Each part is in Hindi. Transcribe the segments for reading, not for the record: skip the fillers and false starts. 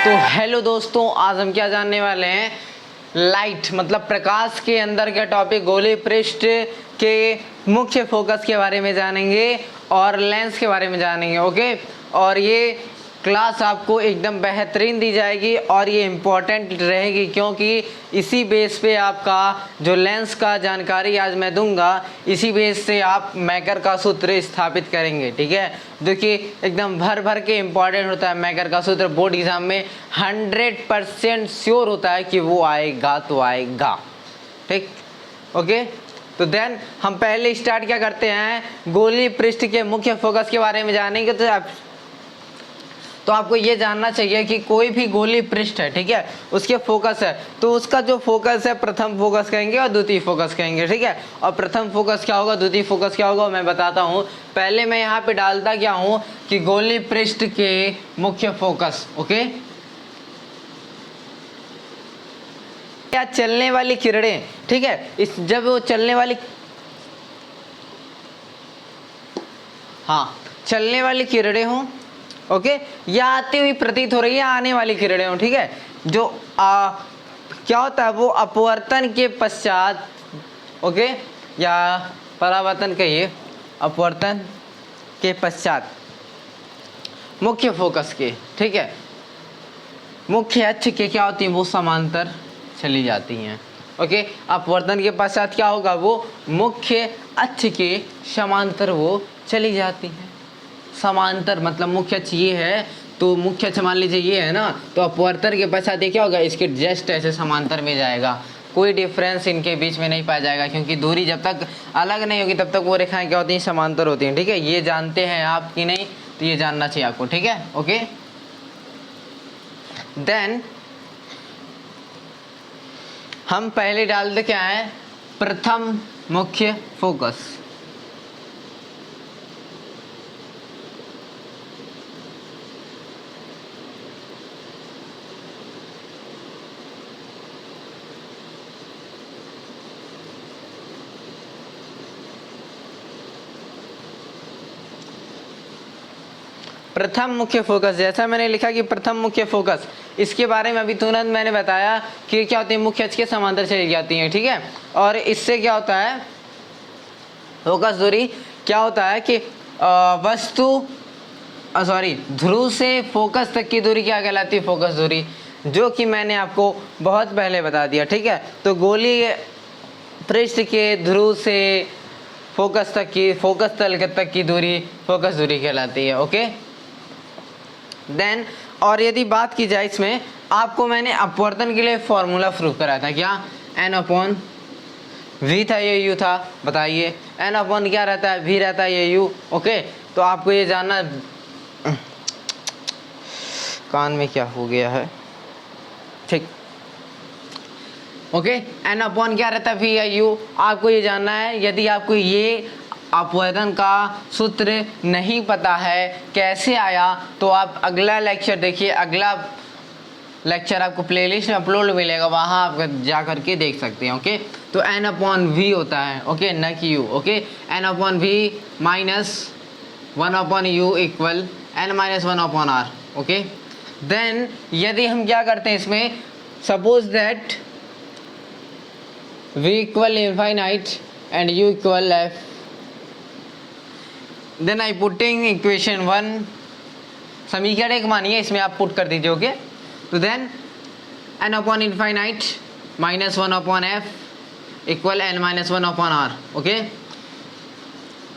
तो हेलो दोस्तों, आज हम क्या जानने वाले हैं, लाइट मतलब प्रकाश के अंदर का टॉपिक गोलीय पृष्ठ के मुख्य फोकस के बारे में जानेंगे और लेंस के बारे में जानेंगे। ओके, और ये क्लास आपको एकदम बेहतरीन दी जाएगी और ये इम्पोर्टेंट रहेगी क्योंकि इसी बेस पे आपका जो लेंस का जानकारी आज मैं दूंगा, इसी बेस से आप मैकर का सूत्र स्थापित करेंगे। ठीक है, देखिए एकदम भर भर के इम्पोर्टेंट होता है मैकर का सूत्र। बोर्ड एग्जाम में 100% श्योर होता है कि वो आएगा तो आएगा। ठीक, ओके। तो देन हम पहले स्टार्ट क्या करते हैं, गोलीय पृष्ठ के मुख्य फोकस के बारे में जानेंगे। तो आपको ये जानना चाहिए कि कोई भी गोलीय पृष्ठ है, ठीक है, उसके फोकस है तो उसका जो फोकस है प्रथम फोकस कहेंगे और द्वितीय फोकस कहेंगे। ठीक है, और प्रथम फोकस क्या होगा, द्वितीय फोकस क्या होगा, मैं बताता हूँ। पहले मैं यहाँ पे डालता क्या हूँ कि गोलीय पृष्ठ के मुख्य फोकस। ओके, क्या चलने वाली किरणें, ठीक है, इस जब वो चलने वाली, हाँ, चलने वाली किरणें हों, ओके, या आती हुई प्रतीत हो रही है आने वाली किरणें हों, ठीक है, जो क्या होता है वो अपवर्तन के पश्चात, ओके, या परावर्तन कहिए, अपवर्तन के पश्चात मुख्य फोकस के, ठीक है, मुख्य अक्ष के क्या होती हैं, वो समांतर चली जाती हैं। ओके, अपवर्तन के पश्चात क्या होगा, वो मुख्य अक्ष के समांतर वो चली जाती हैं। समांतर मतलब मुख्य अक्ष ये है तो मुख्य अक्ष मान लीजिए ये है ना, तो अपवर्तन के पश्चात क्या होगा, इसके जस्ट ऐसे समांतर में जाएगा। कोई डिफरेंस इनके बीच में नहीं पाया जाएगा क्योंकि दूरी जब तक अलग नहीं होगी तब तक वो रेखाएं क्या होती हैं, समांतर होती हैं। ठीक है, ये जानते हैं आप कि नहीं, तो ये जानना चाहिए आपको। ठीक है, ओके। देन हम पहले डालते क्या है, प्रथम मुख्य फोकस। प्रथम मुख्य फोकस, जैसा मैंने लिखा कि प्रथम मुख्य फोकस, इसके बारे में अभी तुरंत मैंने बताया कि क्या होती है, मुख्य अक्ष के समांतर चली जाती हैं। ठीक है, और इससे क्या होता है, फोकस दूरी क्या होता है कि ध्रुव से फोकस तक की दूरी क्या कहलाती है, फोकस दूरी, जो कि मैंने आपको बहुत पहले बता दिया। ठीक है, तो गोलीय पृष्ठ के ध्रुव से फोकस तक की, फोकस तल तक की दूरी फोकस दूरी कहलाती है। ओके, देन और यदि बात की जाए इसमें, आपको मैंने अपवर्तन के लिए फॉर्मूला प्रूफ कराया था, क्या, n/v था, ये u था, बताइए n/ क्या रहता है, v रहता है, ये u। ओके, तो आपको ये जानना, कान में क्या हो गया है, ठीक, ओके, n/ क्या रहता है, v या u, आपको ये जानना है। यदि आपको ये अपवर्तन का सूत्र नहीं पता है कैसे आया, तो आप अगला लेक्चर देखिए, अगला लेक्चर आपको प्लेलिस्ट में अपलोड मिलेगा, वहाँ आप जा करके देख सकते हैं। ओके, तो n/v होता है, ओके, न कि u। Okay, n/v minus 1/u equal n-1/r। Okay, then यदि हम क्या करते हैं इसमें, suppose that v equal infinite and u equal f, then I putting equation 1, समीकरण एक मानिए, इसमें आप पुट कर दीजिए। ओके, तो देन n/इनफाइनाइट minus 1/f equal n-1/r। Okay,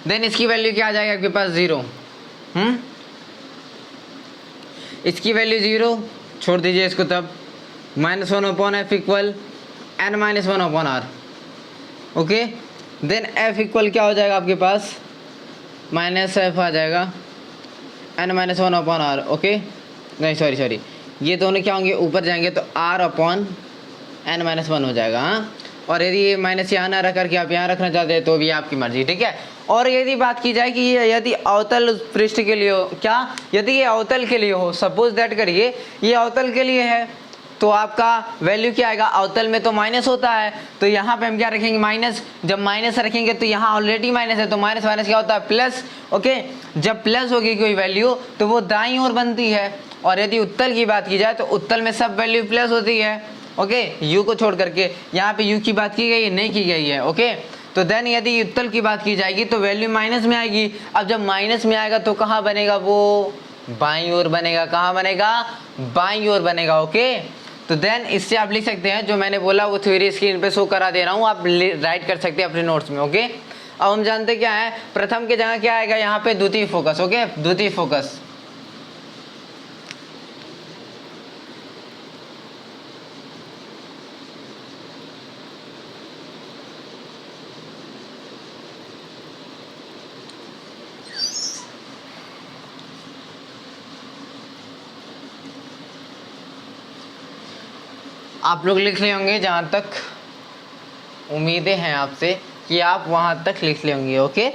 then इसकी वैल्यू क्या आ जाएगा आपके पास, 0। इसकी वैल्यू 0, छोड़ दीजिए इसको, तब -1/f equal n-1/r। Okay, then f equal क्या हो जाएगा आपके पास, -f आ जाएगा n-1/r। ओके, नहीं सॉरी, ये दोनों क्या होंगे, ऊपर जाएंगे तो r/n-1 हो जाएगा। हाँ, और यदि ये माइनस यहाँ ना रख करके आप यहाँ रखना चाहते हैं तो भी आपकी मर्जी। ठीक है, और यदि बात की जाए कि ये यदि अवतल पृष्ठ के लिए हो, क्या, यदि ये अवतल के लिए हो, सपोज दैट करिए ये अवतल के लिए है, तो आपका वैल्यू क्या आएगा, अवतल में तो माइनस होता है, तो यहाँ पे हम क्या रखेंगे माइनस। जब माइनस रखेंगे तो यहाँ ऑलरेडी माइनस है, तो माइनस माइनस क्या होता है प्लस। ओके, जब प्लस होगी कोई वैल्यू तो वो दाईं ओर बनती है, और यदि उत्तल की बात की जाए तो उत्तल में सब वैल्यू प्लस होती है। ओके, यू को छोड़ करके, यहाँ पे यू की बात की गई है, नहीं की गई है। ओके, तो देन यदि उत्तल की बात की जाएगी तो वैल्यू माइनस में आएगी। अब जब माइनस में आएगा तो कहाँ बनेगा, वो बाईं ओर बनेगा। कहाँ बनेगा, बाईं ओर बनेगा। ओके, तो देन इससे आप लिख सकते हैं, जो मैंने बोला वो थ्योरी स्क्रीन पे शो करा दे रहा हूँ, आप राइट कर सकते हैं अपने नोट्स में। ओके, अब हम जानते क्या है, प्रथम के जगह क्या आएगा यहाँ पे, द्वितीय फोकस। ओके, द्वितीय फोकस। आप लोग लिख लिए होंगे, जहाँ तक उम्मीदें हैं आपसे कि आप वहाँ तक लिख लिए होंगे। ओके,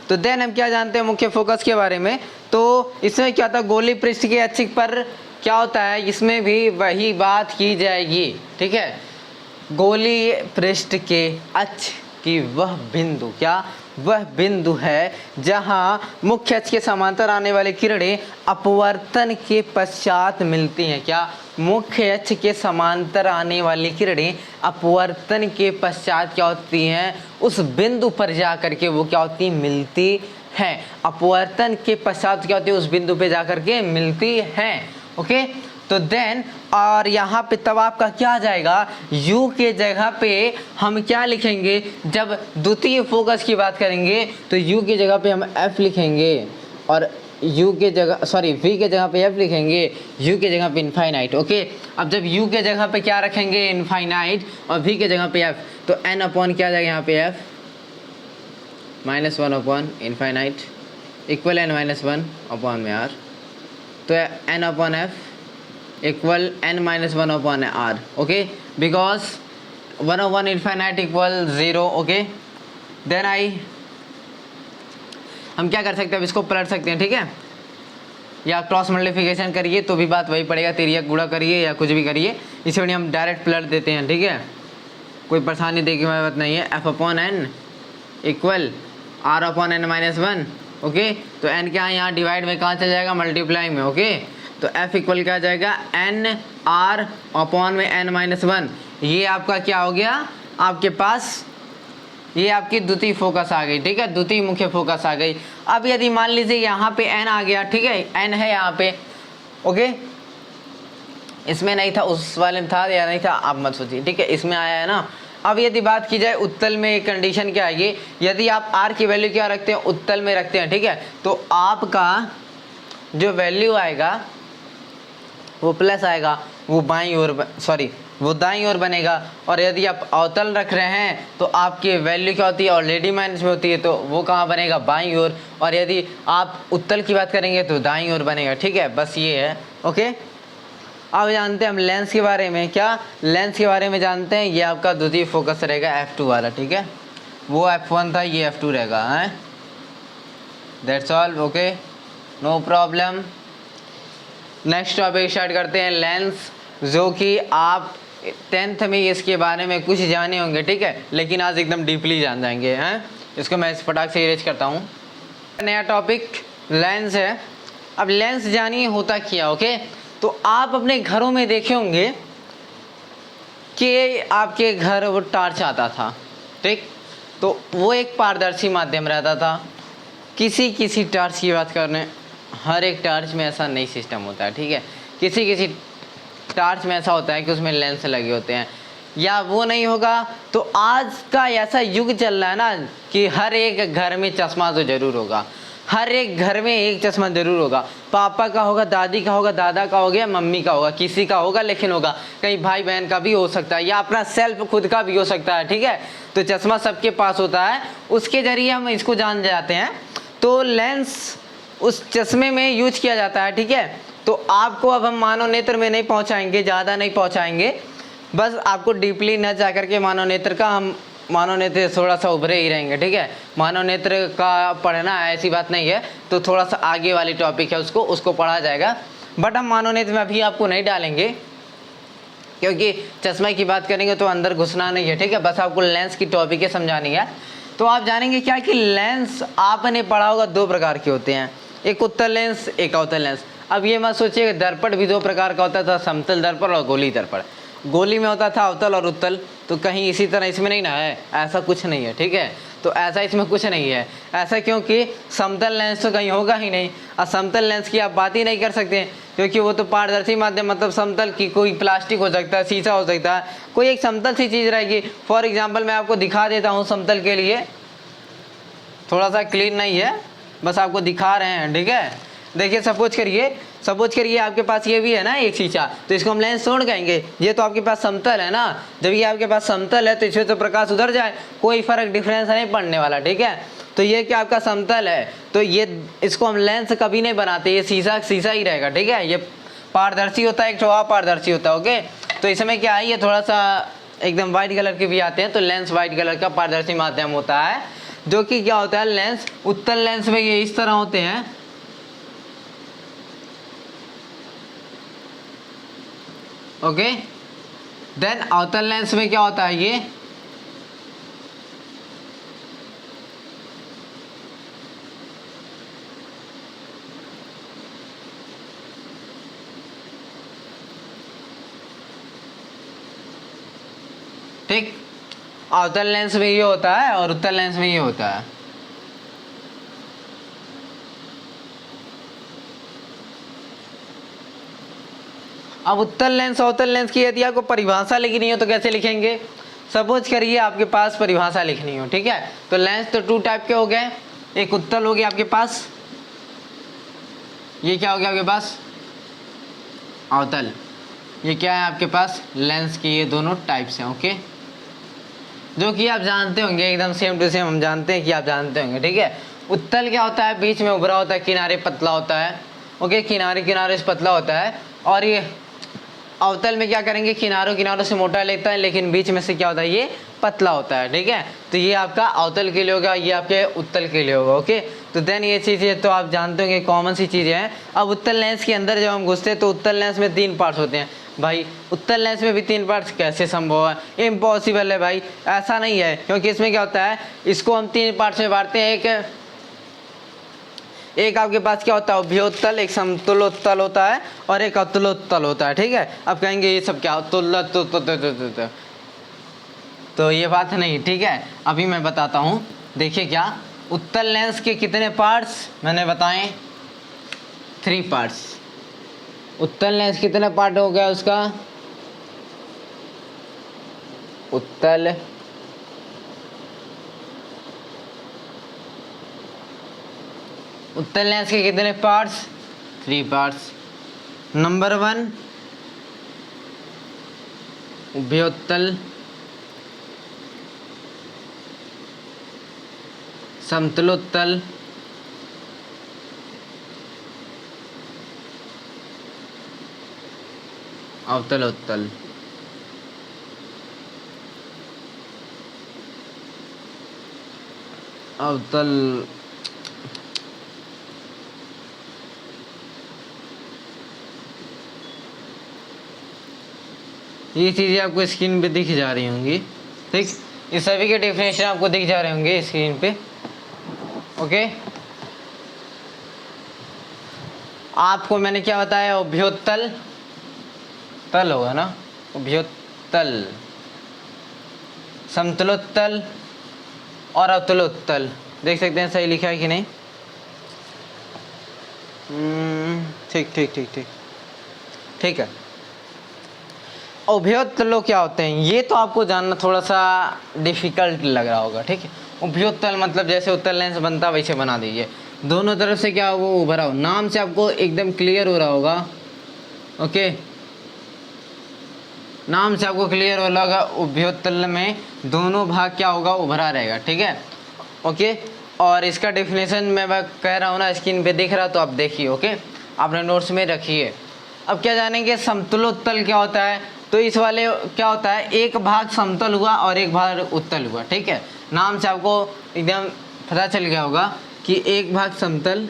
तो देन हम क्या जानते हैं मुख्य फोकस के बारे में। तो इसमें क्या था, गोली पृष्ठ के अक्ष पर क्या होता है, इसमें भी वही बात की जाएगी। ठीक है, गोली पृष्ठ के अक्ष की वह बिंदु, क्या वह बिंदु है जहां मुख्य अक्ष के समांतर आने वाली किरणें अपवर्तन के पश्चात मिलती हैं। क्या, मुख्य अक्ष के समांतर आने वाली किरणें अपवर्तन के पश्चात क्या होती हैं, उस बिंदु पर जा करके वो क्या होती, मिलती हैं। अपवर्तन के पश्चात क्या होती है, उस बिंदु पे जा करके मिलती हैं। ओके, तो देन और यहाँ पे तब आपका क्या आ जाएगा, U के जगह पे हम क्या लिखेंगे, जब द्वितीय फोकस की बात करेंगे तो U की जगह पे हम F लिखेंगे, और U के जगह V के जगह पे F लिखेंगे, U के जगह पे इनफाइनाइट। ओके, अब जब U के जगह पे क्या रखेंगे, इनफाइनाइट, और V के जगह पे F, तो N अपॉन क्या आ जाएगा यहाँ पे F -1 upon infinite equal N-1 upon में R, तो N upon F equal N-1 upon R। Okay, because 1 upon infinite equal 0। Okay, then हम क्या कर सकते हैं, अब इसको पलट सकते हैं। ठीक है, या क्रॉस मल्टीप्लिकेशन करिए तो भी बात वही पड़ेगा, तिर्यक गुणा करिए या कुछ भी करिए, इसे बढ़िया हम डायरेक्ट पलट देते हैं। ठीक है, कोई परेशानी देखने वाली बात नहीं है। F upon N equal R upon N-1। Okay, तो N क्या है यहाँ डिवाइड में कहाँ चल जाएगा, मल्टीप्लाई में। ओके, तो F इक्वल क्या आ जाएगा, N R अपॉन में N-1। ये आपका क्या हो गया, आपके पास ये आपकी द्वितीय फोकस आ गई। ठीक है, द्वितीय मुख्य फोकस आ गई। अब यदि मान लीजिए यहाँ पे N आ गया, ठीक है, N है यहाँ पे। ओके, इसमें नहीं था, उस वाले में था या नहीं था आप मत सोचिए। ठीक है, इसमें आया है ना। अब यदि बात की जाए उत्तल में, एक कंडीशन क्या आएगी, यदि आप R की वैल्यू क्या रखते हैं, उत्तल में रखते हैं। ठीक है, तो आपका जो वैल्यू आएगा वो प्लस आएगा, वो बाईं ओर वो दाईं ओर बनेगा। और यदि आप अवतल रख रहे हैं तो आपकी वैल्यू क्या होती है, ऑलरेडी माइनस में होती है, तो वो कहाँ बनेगा, बाईं ओर। और यदि आप उत्तल की बात करेंगे तो दाईं ओर बनेगा। ठीक है, बस ये है। ओके, अब जानते हैं हम लेंस के बारे में। क्या, लेंस के बारे में जानते हैं, ये आपका द्वितीय फोकस रहेगा F2 वाला। ठीक है, वो F1 था, ये F2 रहेगा। है, that's all. Okay, no problem. Next topic start करते हैं, लेंस, जो कि आप 10th में इसके बारे में कुछ जाने होंगे। ठीक है, लेकिन आज एकदम डीपली जान जाएंगे। हैं, इसको मैं इस फटाक से इरेज करता हूँ। नया टॉपिक लेंस है। अब लेंस जानिए होता क्या। ओके, तो आप अपने घरों में देखे होंगे कि आपके घर वो टार्च आता था। ठीक, तो वो एक पारदर्शी माध्यम रहता था। किसी टार्च की बात करने, हर एक टार्च में ऐसा नहीं सिस्टम होता है। ठीक है, किसी टार्च में ऐसा होता है कि उसमें लेंस लगे होते हैं, या वो नहीं होगा तो आज का ऐसा युग चल रहा है ना कि हर एक घर में चश्मा तो जरूर होगा, हर एक घर में एक चश्मा जरूर होगा। पापा का होगा, दादी का होगा, दादा का हो गया, मम्मी का होगा, किसी का होगा, लेकिन होगा। कहीं भाई बहन का भी हो सकता है, या अपना सेल्फ खुद का भी हो सकता है। ठीक है, तो चश्मा सबके पास होता है, उसके जरिए हम इसको जान जाते हैं। तो लेंस उस चश्मे में यूज किया जाता है। ठीक है, तो आपको अब हम मानव नेत्र में नहीं पहुंचाएंगे, ज़्यादा नहीं पहुंचाएंगे, बस आपको डीपली न जा करके मानव नेत्र का, हम मानव नेत्र थोड़ा सा उभरे ही रहेंगे। ठीक है, मानव नेत्र का पढ़ना ऐसी बात नहीं है, तो थोड़ा सा आगे वाली टॉपिक है, उसको पढ़ा जाएगा। बट हम मानव नेत्र में अभी आपको नहीं डालेंगे, क्योंकि चश्मा की बात करेंगे तो अंदर घुसना नहीं है, ठीक है, बस आपको लेंस की टॉपिक समझानी है। तो आप जानेंगे क्या कि लेंस आपने पढ़ा होगा 2 प्रकार के होते हैं, एक उत्तल लेंस, एक अवतल लेंस। अब ये मत सोचिए दर्पण भी 2 प्रकार का होता था, समतल दर्पण और गोली दर्पण। गोली में होता था अवतल और उत्तल, तो कहीं इसी तरह इसमें नहीं ना है, ऐसा कुछ नहीं है, ठीक है। तो ऐसा इसमें कुछ नहीं है, ऐसा क्योंकि समतल लेंस तो कहीं होगा ही नहीं, और समतल लेंस की आप बात ही नहीं कर सकते क्योंकि वो तो पारदर्शी माध्यम, मतलब समतल की कोई प्लास्टिक हो सकता है, शीशा हो सकता है, कोई एक समतल सी चीज़ रहेगी। फॉर एग्जाम्पल मैं आपको दिखा देता हूँ समतल के लिए, थोड़ा सा क्लीन नहीं है, बस आपको दिखा रहे हैं, ठीक है। देखिए सपोज करिए आपके पास ये भी है ना एक शीशा, तो इसको हम लेंस तोड़ कहेंगे। ये तो आपके पास समतल है ना, जब ये आपके पास समतल है तो इसमें तो प्रकाश उधर जाए, कोई फर्क डिफरेंस नहीं पड़ने वाला, ठीक है। तो ये क्या आपका समतल है, तो ये इसको हम लेंस कभी नहीं बनाते, ये शीशा ही रहेगा, ठीक है। ये पारदर्शी होता है, एक तो अपारदर्शी होता है, ओके। तो इसमें क्या है, ये थोड़ा सा एकदम वाइट कलर के भी आते हैं, तो लेंस वाइट कलर का पारदर्शी माध्यम होता है, जो कि क्या होता है लेंस। उत्तल लेंस में ये इस तरह होते हैं, ओके। देन अवतल लेंस में क्या होता है, ये ठीक, अवतल लेंस में ये होता है और उत्तल लेंस में ये होता है। अब उत्तल लेंस अवतल लेंस की यदि आपको परिभाषा लिखनी हो तो कैसे लिखेंगे। सपोज करिए आपके पास परिभाषा लिखनी हो, ठीक है। तो लेंस तो 2 टाइप के हो गए, एक उत्तल हो गया आपके पास, ये क्या हो गया आपके पास अवतल, ये क्या है आपके पास लेंस की, ये दोनों टाइप्स हैं, ओके। जो कि आप जानते होंगे, एकदम सेम टू सेम हम जानते हैं कि आप जानते होंगे, ठीक है। उत्तल क्या होता है, बीच में उभरा होता है, किनारे पतला होता है, ओके, किनारे से पतला होता है। और ये अवतल में क्या करेंगे, किनारों से मोटा लेता है, लेकिन बीच में से क्या होता है, ये पतला होता है, ठीक है। तो ये आपका अवतल के लिए होगा, ये आपके उत्तल के लिए होगा, ओके। तो देन ये चीज़ें तो आप जानते होंगे, कॉमन सी चीज़ें हैं। अब उत्तल लेंस के अंदर जब हम घुसते हैं तो उत्तल लेंस में 3 पार्ट्स होते हैं। भाई उत्तल लेंस में भी 3 पार्ट्स कैसे संभव है, इम्पॉसिबल है भाई, ऐसा नहीं है। क्योंकि इसमें क्या होता है, इसको हम 3 पार्ट्स में बांटते हैं। एक आपके पास क्या होता है उभयोत्तल, एक समतलोत्तल होता है और एक अतलोत्तल होता है, ठीक है। अब कहेंगे ये सब क्या तो ये बात नहीं, ठीक है। अभी मैं बताता हूँ, देखिए क्या उत्तल लेंस के कितने पार्ट्स मैंने बताए, 3 पार्ट्स। उत्तल लेंस कितने पार्ट हो गया उसका, उत्तल लेंस के कितने पार्ट्स, 3 पार्ट्स। नंबर 1 उभयोत्तल, समतलोत्तल, अवतलोत्तल। अवतल ये चीज़ें आपको स्क्रीन पे दिख जा रही होंगी, ठीक। ये सभी के डेफिनेशन आपको दिख जा रहे होंगे स्क्रीन पे, ओके। आपको मैंने क्या बताया, उभयोत्तल तल होगा ना, उभयोत्तल, समतलोत्तल और अवतलोत्तल। देख सकते हैं सही लिखा है कि नहीं, ठीक है। उभयोत्तल क्या होते हैं ये तो आपको जानना थोड़ा सा डिफिकल्ट लग रहा होगा, ठीक है। उभयोत्तल मतलब जैसे उत्तल लेंस बनता है वैसे बना दीजिए, दोनों तरफ से क्या वो उभरा हो, नाम से आपको एकदम क्लियर हो रहा होगा, ओके। नाम से आपको क्लियर हो रहा होगा, उभयोत्तल में दोनों भाग क्या होगा, उभरा रहेगा, ठीक है, ओके। और इसका डेफिनेशन मैं कह रहा हूँ ना, स्क्रीन पे दिख रहा तो आप देखिए, ओके, आपने नोट्स में रखिए। अब क्या जानेंगे समतलोत्तल क्या होता है, तो इस वाले क्या होता है, एक भाग समतल हुआ और एक भाग उत्तल हुआ, ठीक है। नाम से आपको एकदम पता चल गया होगा कि एक भाग समतल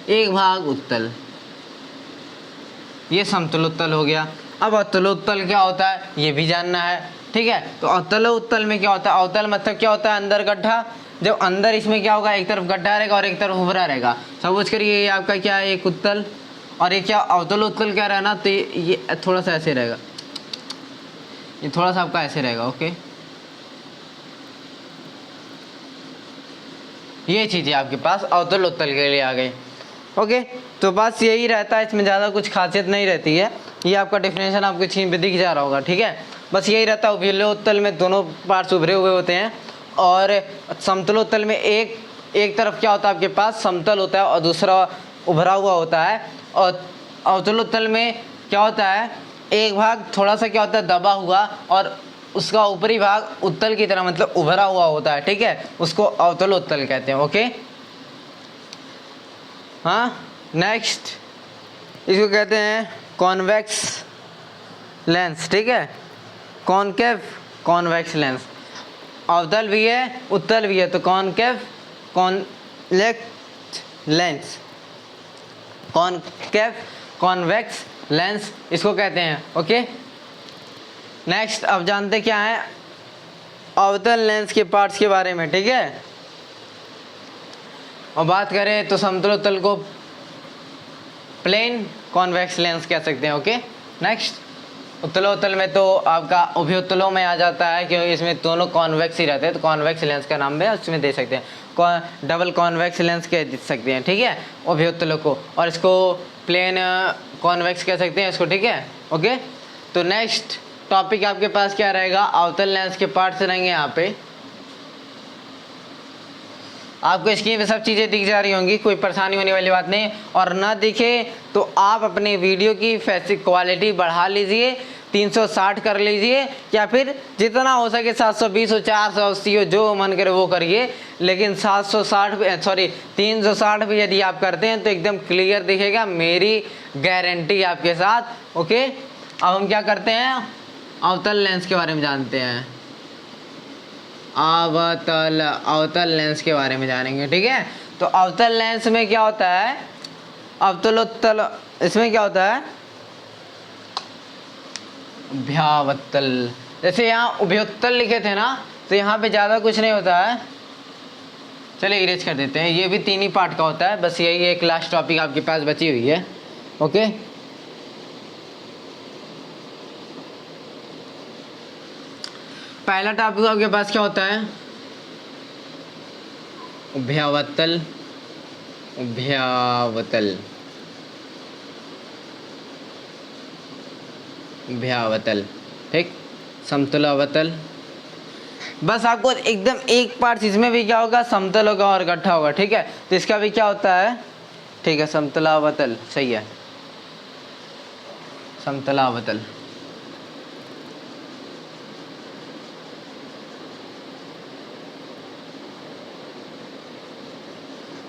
एक भाग उत्तल, ये समतलोत्तल हो गया। अब अवतलोत्तल क्या होता है ये भी जानना है, ठीक है। तो अवतलोत्तल में क्या होता है, अवतल मतलब क्या होता है, अंदर गड्ढा। जब अंदर इसमें क्या होगा, एक तरफ गड्ढा रहेगा और एक तरफ उभरा रहेगा। सपोज करिए ये आपका क्या है, एक उत्तल, और ये क्या अवतलोत्तल क्या रहना, तो ये थोड़ा सा ऐसे रहेगा, ये थोड़ा सा आपका ऐसे रहेगा, ओके। ये चीज़ें आपके पास अवतलोत्तल के लिए आ गई, ओके। तो बस यही रहता है, इसमें ज़्यादा कुछ खासियत नहीं रहती है। ये आपका डेफिनेशन आपको छीन पे दिख जा रहा होगा, ठीक है। बस यही रहता है, उभयलोत्तल में दोनों पार्ट्स उभरे हुए होते हैं, और समतलोत्तल में एक तरफ क्या होता है आपके पास समतल होता है और दूसरा उभरा हुआ होता है। और अवतलोत्तल में क्या होता है, एक भाग थोड़ा सा क्या होता है दबा हुआ और उसका ऊपरी भाग उत्तल की तरह मतलब उभरा हुआ होता है, ठीक है। उसको अवतलोत्तल कहते हैं, ओके। हाँ, नेक्स्ट इसको कहते हैं कॉन्वेक्स लेंस, ठीक है। कॉनकेव कॉन्वेक्स लेंस, अवतल भी है उत्तल भी है, तो concave convex lens, concave convex lens इसको कहते हैं, ओके। नेक्स्ट अब जानते क्या है अवतल लेंस के पार्ट्स के बारे में, ठीक है। और बात करें तो समतलोत्तल को प्लेन कॉन्वेक्स लेंस कह सकते हैं, ओके। नेक्स्ट उत्तलोत्तल में तो आपका उभयोत्तलों में आ जाता है, क्योंकि इसमें दोनों कॉन्वेक्स ही रहते हैं, तो कॉन्वेक्स लेंस का नाम भी उसमें दे सकते हैं, डबल कॉन्वेक्स लेंस कह सकते हैं, ठीक है, उभयोत्तलों को। और इसको प्लेन कॉन्वेक्स कह सकते हैं इसको, ठीक है, ओके। तो नेक्स्ट टॉपिक आपके पास क्या रहेगा, अवतल लेंस के पार्ट्स रहेंगे। यहाँ पे आपको स्क्रीन पे सब चीज़ें दिख जा रही होंगी, कोई परेशानी होने वाली बात नहीं। और ना दिखे तो आप अपने वीडियो की फैसिक क्वालिटी बढ़ा लीजिए, 360 कर लीजिए, या फिर जितना हो सके 720 हो 480 हो, जो मन करे वो करिए। लेकिन 360 भी यदि आप करते हैं तो एकदम क्लियर दिखेगा, मेरी गारंटी आपके साथ, ओके। अब हम क्या करते हैं, अवतल लेंस के बारे में जानते हैं। अवतल लेंस के बारे में जानेंगे, ठीक है। तो अवतल लेंस में क्या होता है, अवतलोत्तल इसमें क्या होता है उभयावतल। जैसे यहाँ उभयोत्तल लिखे थे ना, तो यहाँ पे ज़्यादा कुछ नहीं होता है, चलिए इरेज कर देते हैं। ये भी 3 ही पार्ट का होता है, बस यही एक लास्ट टॉपिक आपके पास बची हुई है, ओके। पहला टॉपिक आपके पास क्या होता है, उभयावतल। उभयावतल उभयावतल, ठीक। समतलावतल, बस आपको एकदम एक पार्ट इसमें भी क्या होगा, समतल होगा और गड्ढा होगा, ठीक है। तो इसका भी क्या होता है, ठीक है, समतलावतल, सही है, समतलावतल।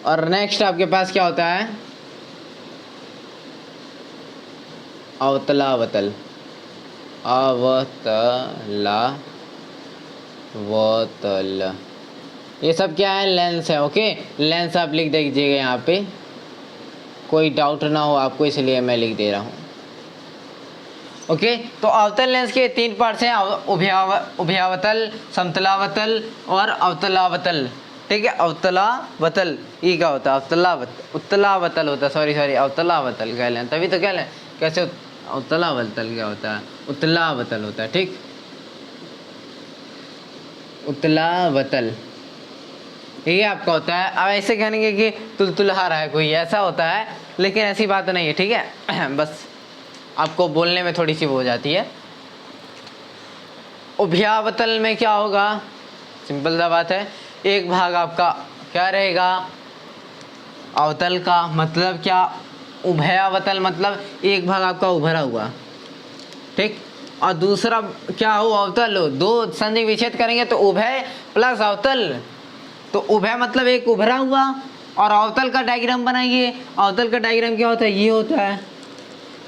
और नेक्स्ट आपके पास क्या होता है, अवतलावतल। अवतलावतल ये सब क्या है, लेंस है, ओके। लेंस आप लिख दीजिएगा यहाँ पे, कोई डाउट ना हो आपको, इसलिए मैं लिख दे रहा हूँ, ओके। तो अवतल लेंस के 3 पार्ट्स हैं, उभयावतल, समतलावतल और अवतलावतल, ठीक है। अवतलावतल ये क्या होता है, उत्तलावतल होता है, सॉरी अवतलावतल कह लें, तभी तो कह लें, कैसे अवतलावतल क्या होता है, उत्तलावतल होता है, ठीक। उत्तलावतल ये आपका होता है। अब ऐसे कहेंगे कि तुलतुलहा रहा है कोई, ऐसा होता है, लेकिन ऐसी बात नहीं है, ठीक है। बस आपको बोलने में थोड़ी सी वो हो जाती है। उभयावतल में क्या होगा, सिंपल सा बात है, एक भाग आपका क्या रहेगा अवतल का, मतलब क्या, उभयावतल मतलब एक भाग आपका उभरा हुआ, ठीक। और दूसरा क्या हो, अवतल हो, 2 संधि विच्छेद करेंगे तो उभय प्लस अवतल। तो उभय मतलब एक उभरा हुआ, और अवतल का डायग्राम बनाइए। अवतल का डायग्राम क्या होता है, ये होता है,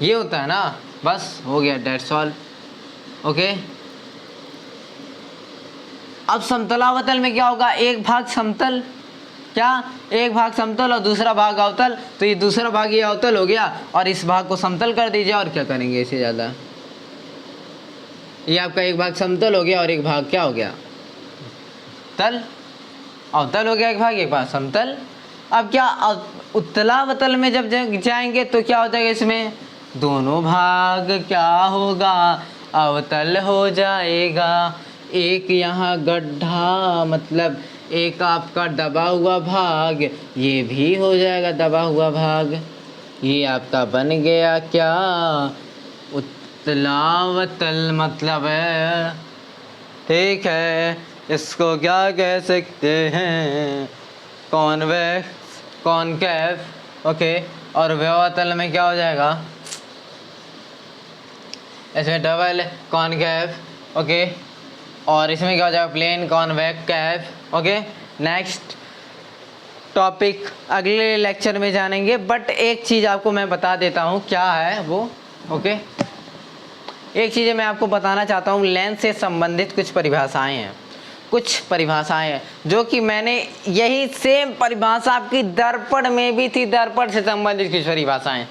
ये होता है ना, बस हो गया, डेट्स ऑल, ओके। अब समतलावतल में क्या होगा, एक भाग समतल, क्या, एक भाग समतल और दूसरा भाग अवतल। तो ये दूसरा भाग ये अवतल हो गया, और इस भाग को समतल कर दीजिए, और क्या करेंगे इससे ज़्यादा, ये आपका एक भाग समतल हो गया और एक भाग क्या हो गया, तल। अवतल हो गया एक भाग समतल। अब क्या उत्तलावतल में जब जाएंगे तो क्या हो जाएगा, इसमें दोनों भाग क्या होगा, अवतल हो जाएगा। एक यहाँ गड्ढा मतलब एक आपका दबा हुआ भाग, ये भी हो जाएगा दबा हुआ भाग। ये आपका बन गया क्या, उत्तलावतल मतलब है। ठीक है, इसको क्या कह सकते हैं, कॉन्वेक्स, कॉनकेव, ओके। और व्यवतल में क्या हो जाएगा, इसमें डबल कॉनकेव, ओके। और इसमें क्या हो जाएगा, plane convex, okay. Next topic अगले लेक्चर में जानेंगे, बट एक चीज़ आपको मैं बता देता हूँ क्या है वो, ओके। एक चीज़ मैं आपको बताना चाहता हूँ, लेंस से संबंधित कुछ परिभाषाएं हैं जो कि मैंने यही सेम परिभाषा आपकी दर्पण में भी थी, दर्पण से संबंधित कुछ परिभाषाएं।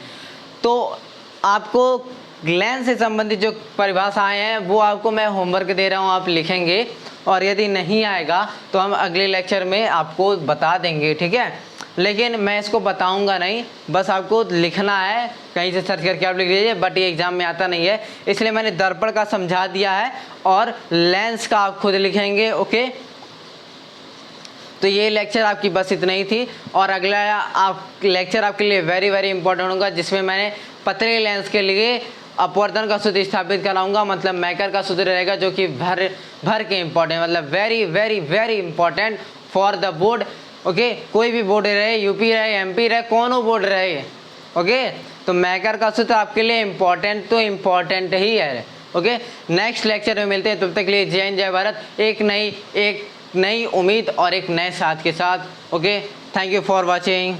तो आपको लेंस से संबंधित जो परिभाषाएं हैं वो आपको मैं होमवर्क दे रहा हूँ, आप लिखेंगे, और यदि नहीं आएगा तो हम अगले लेक्चर में आपको बता देंगे, ठीक है। लेकिन मैं इसको बताऊंगा नहीं, बस आपको लिखना है, कहीं से सर्च करके आप लिख लीजिए, बट ये एग्जाम में आता नहीं है, इसलिए मैंने दर्पण का समझा दिया है और लेंस का आप खुद लिखेंगे, ओके। तो ये लेक्चर आपकी बस इतना ही थी, और अगला लेक्चर आपके लिए वेरी वेरी इंपॉर्टेंट होगा, जिसमें मैंने पतले लेंस के लिए अपवर्तन का सूत्र स्थापित कराऊंगा, मतलब मैकर का सूत्र रहेगा, जो कि भर के इम्पोर्टेंट, मतलब very very very important for the board, okay. कोई भी बोर्ड रहे, यूपी रहे, एमपी रहे, कौन बोर्ड रहे, ओके। तो मैकर का सूत्र आपके लिए इम्पोर्टेंट तो इम्पोर्टेंट ही है, ओके। नेक्स्ट लेक्चर में मिलते हैं, तब तक के लिए जय हिंद जय भारत, एक नई उम्मीद और एक नए साथ के साथ, okay. Thank you for watching.